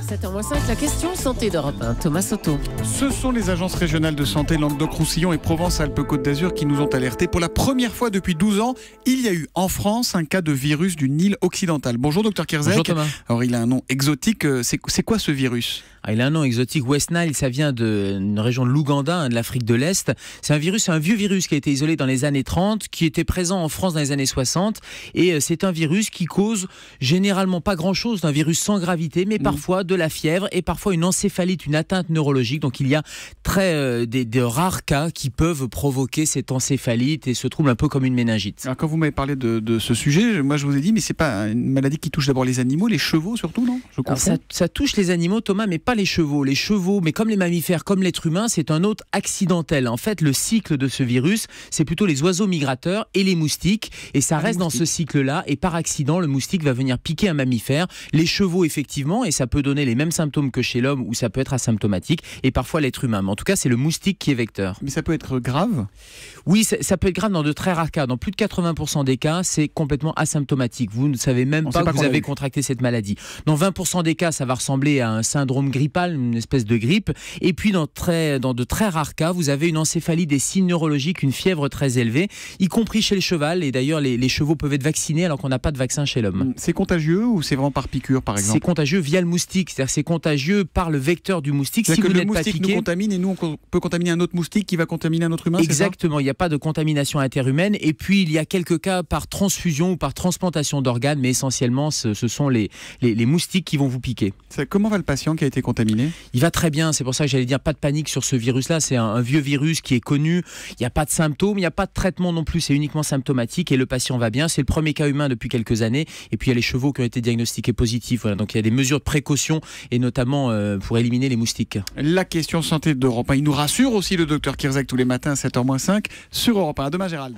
7h05, la question santé d'Europe 1, Thomas Soto. Ce sont les agences régionales de santé Languedoc-Roussillon et Provence-Alpes-Côte d'Azur qui nous ont alertés. Pour la première fois depuis 12 ans, il y a eu en France un cas de virus du Nil occidental. Bonjour Dr Kierzek. Bonjour Thomas. Alors il a un nom exotique, c'est quoi ce virus ? Il a un nom exotique, West Nile, ça vient d'une région de l'Ouganda, de l'Afrique de l'Est. C'est un vieux virus qui a été isolé dans les années 30, qui était présent en France dans les années 60. Et c'est un virus qui cause généralement pas grand-chose, un virus sans gravité, mais parfois de la fièvre et parfois une encéphalite, une atteinte neurologique. Donc il y a des rares cas qui peuvent provoquer cette encéphalite et ce trouble un peu comme une méningite. Alors quand vous m'avez parlé de ce sujet, moi je vous ai dit, mais c'est pas une maladie qui touche d'abord les animaux, les chevaux surtout, non ? Ça touche les animaux, Thomas, mais pas les chevaux. Les chevaux, mais comme les mammifères, comme l'être humain, c'est un hôte accidentel. En fait, le cycle de ce virus, c'est plutôt les oiseaux migrateurs et les moustiques. Et ça reste dans ce cycle-là. Et par accident, le moustique va venir piquer un mammifère. Les chevaux, effectivement, et ça peut donner les mêmes symptômes que chez l'homme ou ça peut être asymptomatique. Et parfois l'être humain. Mais en tout cas, c'est le moustique qui est vecteur. Mais ça peut être grave ? Oui, ça peut être grave dans de très rares cas. Dans plus de 80% des cas, c'est complètement asymptomatique. Vous ne savez même pas que vous avez contracté cette maladie. Dans 20% des cas, ça va ressembler à un syndrome grippal, une espèce de grippe. Et puis, dans de très rares cas, vous avez une encéphalie des signes neurologiques, une fièvre très élevée, y compris chez le cheval. Et d'ailleurs, les chevaux peuvent être vaccinés alors qu'on n'a pas de vaccin chez l'homme. C'est contagieux ou c'est vraiment par piqûre, par exemple ? C'est contagieux via le moustique. C'est-à-dire c'est contagieux par le vecteur du moustique. Si vous n'êtes pas piqué, le moustique nous contamine et nous, on peut contaminer un autre moustique qui va contaminer un autre humain. Exactement. Il n'y a pas de contamination interhumaine. Et puis, il y a quelques cas par transfusion ou par transplantation d'organes, mais essentiellement, ce sont les moustiques qui vont vous piquer. Comment va le patient qui a été contaminé ? Il va très bien. C'est pour ça que j'allais dire pas de panique sur ce virus-là. C'est un vieux virus qui est connu. Il n'y a pas de symptômes, il n'y a pas de traitement non plus. C'est uniquement symptomatique et le patient va bien. C'est le premier cas humain depuis quelques années. Et puis, il y a les chevaux qui ont été diagnostiqués positifs. Voilà. Donc, il y a des mesures de précaution et notamment pour éliminer les moustiques. La question santé d'Europe 1. Il nous rassure aussi le docteur Kierzek tous les matins à 7h-5 sur Europe 1. À demain, Gérald.